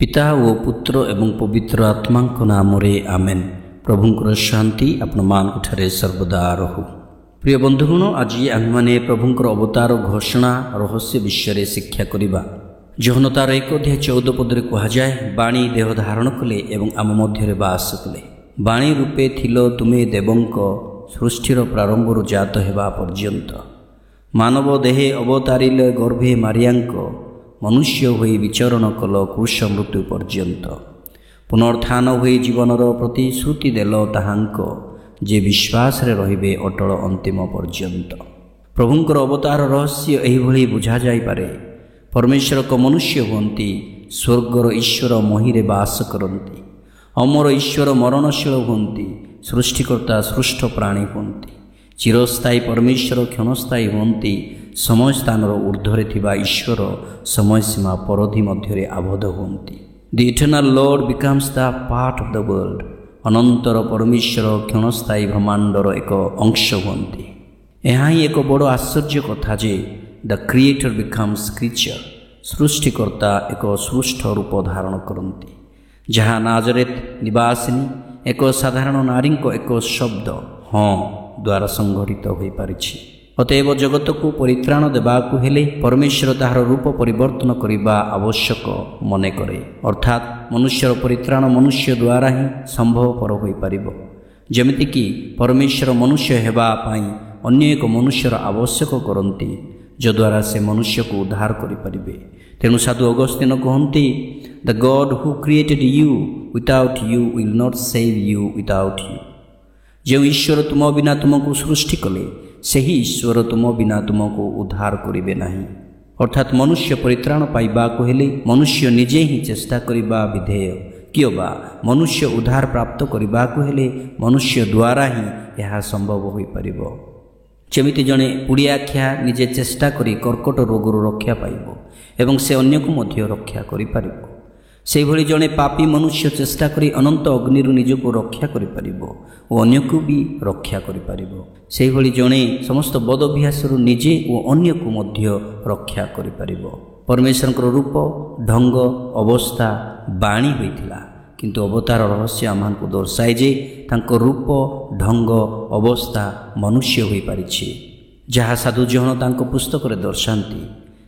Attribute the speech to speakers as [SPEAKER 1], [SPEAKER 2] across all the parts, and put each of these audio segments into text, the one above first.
[SPEAKER 1] पिता ओ पुत्र एवं पवित्र आत्मा नाम आमेन। प्रभुंकर शांति आपण मानठारे सर्वदा रहू। प्रिय बंधुगण, आज आम मैंने प्रभुंकर अवतार घोषणा रहस्य विषय शिक्षा करवा। जहन तार 1:14 कहुए, बाणी देह धारण कले एवं आम मध्य बास कले। बाणी रूपे थिलो तुमे देवंक सृष्टिर प्रारंभ जात हेबा पर्यंत। मानव देहे अवतारिले गर्भे मारियांक मनुष्य होई विचरण कल क्रूश मृत्यु पर्यंत। पुनर्थान होई जीवनर प्रतिश्रुति देल ताहांक जे विश्वास रे रहिबे अटल अंतिम पर्यंत। प्रभुंकर अवतार रहस्य एहिभଳି बुझा जाई पारे। परमेश्वर को मनुष्य हुंती, स्वर्गर ईश्वर महीरे बास करती। अमर ईश्वर मरणशील हुंती, सृष्टिकर्ता सृष्ट प्राणी हुंती। चिरस्थायी परमेश्वर क्षणस्थायी हुंती, समय स्थान ऊर्ध्वरे थिबा ईश्वर समय सीमा परधि मध्यरे आबद्ध हुंती। The eternal lord becomes the part of the world. अनंतर परमेश्वर क्षणस्थायी ब्रह्मांडर एक अंश हुंती। यह ही एक बड़ आश्चर्य कथा जे द क्रिएटर बिकम्स क्रिएचर। सृष्टिकर्ता एक सृष्ट रूप धारण करती, जहाँ नाजरेत निवासिनी एक साधारण नारी एक शब्द हाँ द्वारा संघटित हो पारिछि। अतएव जगत को परित्राण देबाकु हेले परमेश्वर ताहार रूप परिवर्तन करिबा आवश्यक मने करे। अर्थात मनुष्यर परित्राण मनुष्य द्वारा ही संभवपर होई पारिबो। जेमिति कि परमेश्वर मनुष्य हेबा पाई अन्य एक मनुष्यर आवश्यक करती, जद्वारा से मनुष्य को उद्धार करि परिबे। तेणु साधु अगस्तिन कहती, the God who created you without you will not save you without you. जो ईश्वर तुम बिना तुमको सृष्टि कले, सही ईश्वर तुम बिना तुमको उद्धार करिबे नहीं। अर्थात मनुष्य परित्राण पाइबाकु हेले मनुष्य निजे ही चेष्टा करिबा विधेय, कियोबा मनुष्य उद्धार प्राप्त करिबाकु हेले मनुष्य द्वारा ही यह संभव होई परिबो। जेमिति जणे पुड़ियाख्या निजे चेष्टा करी कर्कट रोगरू रक्षा पाइबो एवं से अन्य को मध्य रक्षा करि पारिबो, से भली जणे पापी मनुष्य चेष्टा करी अनंत अग्निरु निजको रक्षा करि पारिबो और अन्य को भी रक्षा करि पारिबो। से भली जणे समस्त बद अभ्यासरु निजे और अन्य को मध्य रक्षा करि पारिबो। परमेश्वरकर रूप ढंग अवस्था बाणी होइथिला, किंतु अवतार रहस्य आमानकु दर्शाए जे तांको रूप ढंग अवस्था मनुष्य होई पारिछि। जहाँ साधु जहन तांको पुस्तक रे दर्शांती,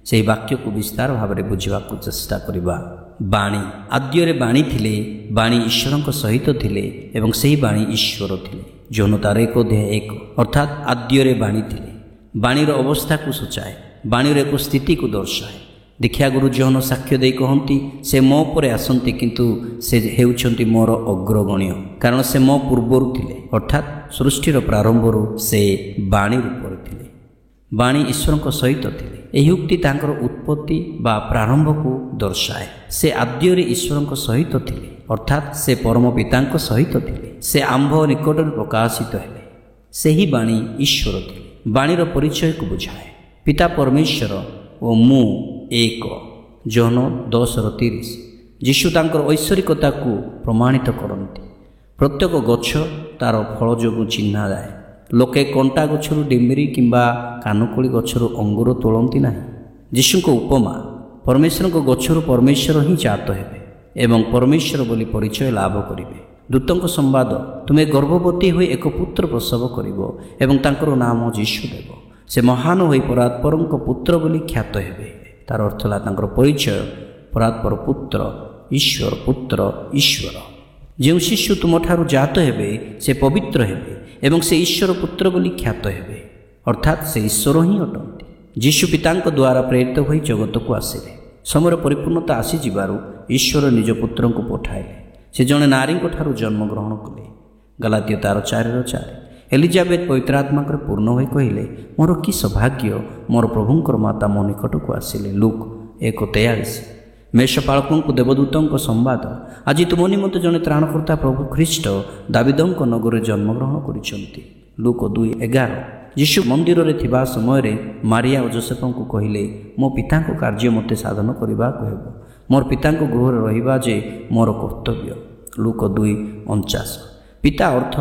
[SPEAKER 1] से वाक्य को विस्तार भाव में बुझाक चेष्टा करवा। बाणी आद्ୟରେ बाणी थिले, बाणी ईश्वरଙ୍କ सहित थिले एवं सही बाणी ईश्वर थिले। जहन तार 1:1 अर्थात आद्ୟରେ बाणी थिले। बाणीर अवस्था को सूचाए, बाणीर एक स्थिति को दर्शाए। दीक्षा गुरु जहन साक्ष्य दे कहती, से मो पर आसंती किंतु से हेउछंती मोर अग्रगण्य, कारण से मो पूर्वरु थिले। अर्थात सृष्टिर प्रारंभरु से बाणी रूप थिले। बाणी ईश्वर सहित थिले। यही उक्ति तांकर उत्पत्ति बा प्रारंभ को दर्शाए। से आद्ୟରେ ईश्वर सहित थिले, अर्थात से परम पिता सहित थिले। से आंभ निकट प्रकाशित हेले, से ही बाणी ईश्वर थिले। बाणीर परिचय को बुझाए। पिता परमेश्वर और मु एक। जहन 10:30 यीशु तांकर ऐश्वरिकता को प्रमाणित करती। प्रत्येक गछ तार फल जोगु चिन्हा जाए। लोके कंटा गछरु डिम्बरी किंबा कानकोली गछरु अंगूर तोलती ना। यीशु को उपमा, परमेश्वर को गछरु परमेश्वर ही जात हेबे एवं परमेश्वर बोली परिचय लाभ करिवे। दूतंक संवाद, तुमे गर्भवती होई एक पुत्र प्रसव करिवो एवं तांकर नाम यीशु देव। से महान होई परात्परंक पुत्र बोली ख्यात हेबे। तार अर्थ ला तांकर परिचय परात्पर पुत्र ईश्वर, पुत्र ईश्वर। जो शिशु तुमठारु जात हेबे से पवित्र हेबे एवं से ईश्वर पुत्र बोली ख्यात हेबे, अर्थात से ईश्वर ही अटंती। यीशु पितांक द्वारा प्रेरित होई जगत को आसिले। समय परिपूर्णता आसी जिबारु ईश्वर निज पुत्र को पठाइले। से जने नारी ठारु जन्म ग्रहण कले। गलातिय 4:4 एलिजाबेथ पवित्र आत्मा पूर्ण होई कहिले, मोर कि सौभाग्य, मोर प्रभुंकर माता मो निकट को आसिले। लूक 1:43 मेषपालकों देवदूतों संवाद, आज तुम निमंते जने त्राणकर्ता प्रभु ख्रीष्ट दाविदंक नगर जन्मग्रहण करिसंती। लूक 2:11 यीशु मंदिर रे थिबा समय रे मारिया और जोसेफ को कहिले, मो पिता को कार्य मते साधन करबा को हेबो। मोर पिता को गृह रहिबा जे मोर कर्तव्य। लूक 2:49 पिता अर्थ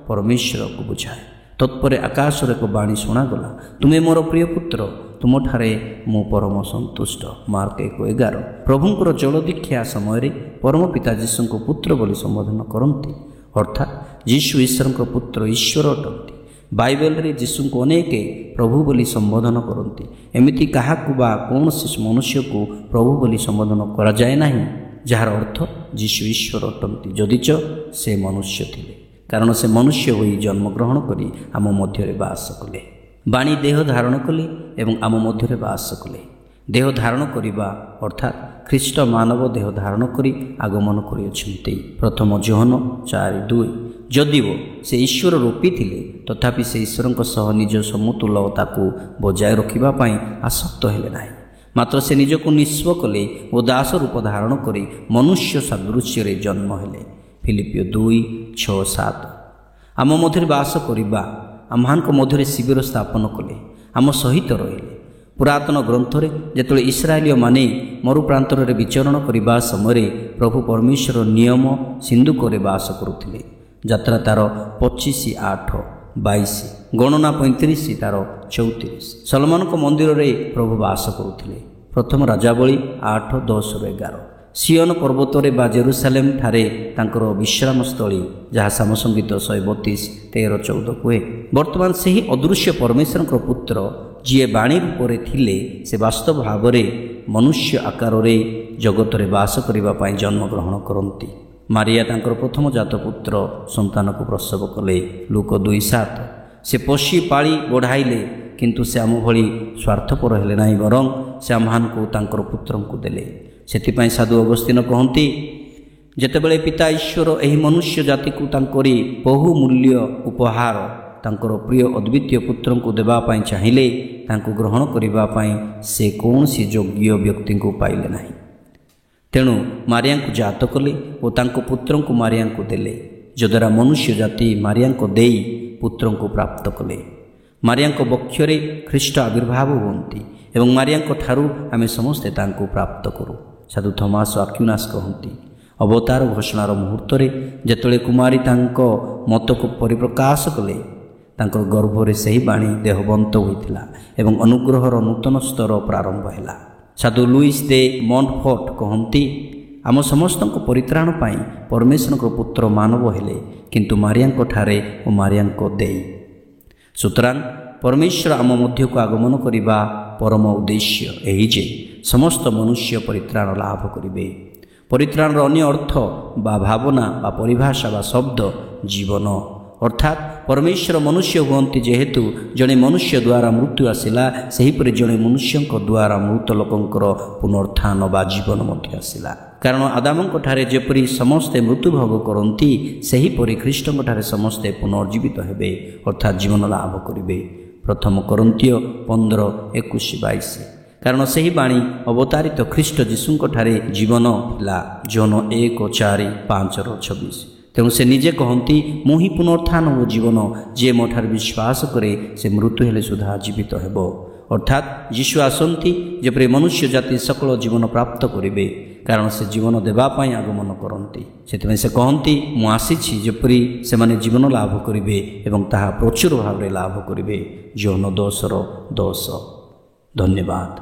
[SPEAKER 1] परमेश्वर को बुझाए। तत्परे आकाश एक बाणी शुणागला, तुम्हें मोर प्रिय पुत्र, ତୁମଠାରେ ମୁଁ ପରମ ସନ୍ତୁଷ୍ଟ। ମାର୍କ 1:11। ପ୍ରଭୁଙ୍କର ଜଳ ଦୀକ୍ଷା ସମୟରେ ପରମ ପିତା ଯୀଶୁଙ୍କୁ ପୁତ୍ର ବୋଲି ସମ୍ବୋଧନ କରନ୍ତି, ଅର୍ଥାତ୍ ଯୀଶୁ ଈଶ୍ୱରଙ୍କ ପୁତ୍ର, ଈଶ୍ୱର ଅଟନ୍ତି। ବାଇବେଲରେ ଯୀଶୁଙ୍କୁ ଅନେକ ପ୍ରଭୁ ବୋଲି ସମ୍ବୋଧନ କରନ୍ତି। ଏମିତି କାହାକୁ ବା କୌଣସି ମନୁଷ୍ୟକୁ ପ୍ରଭୁ ବୋଲି ସମ୍ବୋଧନ କରାଯାଏ ନାହିଁ, ଯାହାର ଅର୍ଥ ଯୀଶୁ ଈଶ୍ୱର ଅଟନ୍ତି, ଯଦିଚ ସେ ମନୁଷ୍ୟ ଥିଲେ, କାରଣ ସେ ମନୁଷ୍ୟ ହୋଇ ଜନ୍ମଗ୍ରହଣ କରି ଆମ ମଧ୍ୟରେ ବାସ କଲେ। ବାଣୀ ଦେହ ଧାରଣ କଲେ ଏବଂ ଆମ ମଧ୍ୟରେ ବାସ କଲେ। ଦେହ ଧାରଣ କରିବା ଅର୍ଥାତ୍ ଖ୍ରୀଷ୍ଟ ମାନବ ଦେହ ଧାରଣ କରି ଆଗମନ କରିଅଛନ୍ତି। ପ୍ରଥମ ଜୋହନ 4:2। ଯଦିଓ ସେ ଈଶ୍ୱର ରୂପୀ ଥିଲେ, ତଥାପି ସେ ଈଶ୍ୱରଙ୍କ ସହ ନିଜ ସମତୁଲତାକୁ ବଜାୟ ରଖିବା ପାଇଁ ଆସକ୍ତ ହେଲେ ନାହିଁ। ମାତ୍ର ସେ ନିଜକୁ ନିଃସ୍ୱ କଲେ ଓ ଦାସ ରୂପ ଧାରଣ କରି ମନୁଷ୍ୟ ସାଦୃଶ୍ୟରେ ଜନ୍ମ ହେଲେ। ଫିଲିପିଓ 2:6-7। ଆମ ମଧ୍ୟରେ ବାସ କରିବା, ଆମ୍ଭମାନଙ୍କ ମଧ୍ୟରେ ଶିବିର ସ୍ଥାପନ କଲେ, ଆମ ସହିତ ରହିଲେ। ପୁରାତନ ଗ୍ରନ୍ଥରେ ଯେତେବେଳେ ଇସ୍ରାଏଲୀୟମାନେ ମରୁପ୍ରାନ୍ତରରେ ବିଚରଣ କରିବା ସମୟରେ ପ୍ରଭୁ ପରମେଶ୍ୱର ନିୟମ ସିନ୍ଦୁକରେ ବାସ କରୁଥିଲେ। ଯାତ୍ରା ତା'ର 25:8-22, ଗଣନା 35:34। ସଲମାନଙ୍କ ମନ୍ଦିରରେ ପ୍ରଭୁ ବାସ କରୁଥିଲେ। ପ୍ରଥମ ରାଜାବଳୀ 8:10-11। ସିୟନ ପର୍ବତରେ ବା ଜେରୁସାଲେମ ଠାରେ ତାଙ୍କର ବିଶ୍ରାମସ୍ଥଳୀ, ଯାହା ସାମସଙ୍ଗୀତ 132:13-14 କୁହେ। ବର୍ତ୍ତମାନ ସେହି ଅଦୃଶ୍ୟ ପରମେଶ୍ୱରଙ୍କ ପୁତ୍ର ଯିଏ ବାଣୀ ରୂପରେ ଥିଲେ, ସେ ବାସ୍ତବ ଭାବରେ ମନୁଷ୍ୟ ଆକାରରେ ଜଗତରେ ବାସ କରିବା ପାଇଁ ଜନ୍ମଗ୍ରହଣ କରନ୍ତି। ମାରିଆ ତାଙ୍କର ପ୍ରଥମ ଜାତ ପୁତ୍ର ସନ୍ତାନକୁ ପ୍ରସବ କଲେ। ଲୁକ 2:7। ସେ ପୋଷି ପାଳି ବଢ଼ାଇଲେ, କିନ୍ତୁ ସେ ଆମ ଭଳି ସ୍ୱାର୍ଥପର ହେଲେ ନାହିଁ, ବରଂ ସେ ଆମମାନଙ୍କୁ ତାଙ୍କର ପୁତ୍ରଙ୍କୁ ଦେଲେ। ସେଥିପାଇଁ ସାଧୁ ଅଗସ୍ତିନ କହନ୍ତି, ଯେତେବେଳେ ପିତା ଈଶ୍ୱର ଏହି ମନୁଷ୍ୟ ଜାତିକୁ ତାଙ୍କରି ବହୁମୂଲ୍ୟ ଉପହାର ତାଙ୍କର ପ୍ରିୟ ଅଦ୍ୱିତୀୟ ପୁତ୍ରଙ୍କୁ ଦେବା ପାଇଁ ଚାହିଁଲେ, ତାଙ୍କୁ ଗ୍ରହଣ କରିବା ପାଇଁ ସେ କୌଣସି ଯୋଗ୍ୟ ବ୍ୟକ୍ତିଙ୍କୁ ପାଇଲେ ନାହିଁ। ତେଣୁ ମାରିଆଙ୍କୁ ଜାତ କଲେ ଓ ତାଙ୍କ ପୁତ୍ରଙ୍କୁ ମାରିଆଙ୍କୁ ଦେଲେ, ଯଦ୍ୱାରା ମନୁଷ୍ୟ ଜାତି ମାରିଆଙ୍କ ଦେଇ ପୁତ୍ରଙ୍କୁ ପ୍ରାପ୍ତ କଲେ। ମାରିଆଙ୍କ ବକ୍ଷରେ ଖ୍ରୀଷ୍ଟ ଆବିର୍ଭାବ ହୁଅନ୍ତି ଏବଂ ମାରିଆଙ୍କ ଠାରୁ ଆମେ ସମସ୍ତେ ତାଙ୍କୁ ପ୍ରାପ୍ତ କରୁ। ସାଧୁ ଥୋମାସ ଆକ୍ୱିନାସ କହନ୍ତି, ଅବତାର ଘୋଷଣାର ମୁହୂର୍ତ୍ତରେ ଯେତେବେଳେ କୁମାରୀ ତାଙ୍କ ମତକୁ ପରିପ୍ରକାଶ କଲେ, ତାଙ୍କର ଗର୍ଭରେ ସେହି ବାଣୀ ଦେହବନ୍ତ ହୋଇଥିଲା ଏବଂ ଅନୁଗ୍ରହର ନୂତନ ସ୍ତର ପ୍ରାରମ୍ଭ ହେଲା। ସାଧୁ ଲୁଇସ୍ ଦେ ମଣ୍ଟଫୋର୍ଟ କହନ୍ତି, ଆମ ସମସ୍ତଙ୍କ ପରିତ୍ରାଣ ପାଇଁ ପରମେଶ୍ୱରଙ୍କ ପୁତ୍ର ମାନବ ହେଲେ, କିନ୍ତୁ ମାରିଆଙ୍କ ଠାରେ ଓ ମାରିଆଙ୍କ ଦେଇ। ସୁତରାଂ ପରମେଶ୍ୱର ଆମ ମଧ୍ୟକୁ ଆଗମନ କରିବା ପରମ ଉଦ୍ଦେଶ୍ୟ ଏହି ଯେ ସମସ୍ତ ମନୁଷ୍ୟ ପରିତ୍ରାଣ ଲାଭ କରିବେ। ପରିତ୍ରାଣର ଅନ୍ୟ ଅର୍ଥ ବା ଭାବନା ବା ପରିଭାଷା ବା ଶବ୍ଦ ଜୀବନ, ଅର୍ଥାତ୍ ପରମେଶ୍ୱର ମନୁଷ୍ୟ ହୁଅନ୍ତି ଯେହେତୁ ଜଣେ ମନୁଷ୍ୟ ଦ୍ୱାରା ମୃତ୍ୟୁ ଆସିଲା, ସେହିପରି ଜଣେ ମନୁଷ୍ୟଙ୍କ ଦ୍ୱାରା ମୃତ ଲୋକଙ୍କର ପୁନରୁତ୍ଥାନ ବା ଜୀବନ ମଧ୍ୟ ଆସିଲା। କାରଣ ଆଦାମଙ୍କ ଠାରେ ଯେପରି ସମସ୍ତେ ମୃତ୍ୟୁଭୋଗ କରନ୍ତି, ସେହିପରି ଖ୍ରୀଷ୍ଟଙ୍କ ଠାରେ ସମସ୍ତେ ପୁନର୍ଜୀବିତ ହେବେ, ଅର୍ଥାତ୍ ଜୀବନ ଲାଭ କରିବେ। ପ୍ରଥମ କରନ୍ତୀୟ 15:21-22। କାରଣ ସେହି ବାଣୀ ଅବତାରିତ ଖ୍ରୀଷ୍ଟ ଯୀଶୁଙ୍କ ଠାରେ ଜୀବନ ଥିଲା। ଜୋନ 1:4-5-26। ତେଣୁ ସେ ନିଜେ କହନ୍ତି, ମୁଁ ହିଁ ପୁନରୁତ୍ଥାନ ଓ ଜୀବନ, ଯିଏ ମୋ ଠାରେ ବିଶ୍ୱାସ କରେ ସେ ମୃତ୍ୟୁ ହେଲେ ସୁଦ୍ଧା ଜୀବିତ ହେବ। ଅର୍ଥାତ୍ ଯୀଶୁ ଆସନ୍ତି ଯେପରି ମନୁଷ୍ୟ ଜାତି ସକଳ ଜୀବନ ପ୍ରାପ୍ତ କରିବେ, କାରଣ ସେ ଜୀବନ ଦେବା ପାଇଁ ଆଗମନ କରନ୍ତି। ସେଥିପାଇଁ ସେ କହନ୍ତି, ମୁଁ ଆସିଛି ଯେପରି ସେମାନେ ଜୀବନ ଲାଭ କରିବେ ଏବଂ ତାହା ପ୍ରଚୁର ଭାବରେ ଲାଭ କରିବେ। ଜୋନ 10:10। ଧନ୍ୟବାଦ।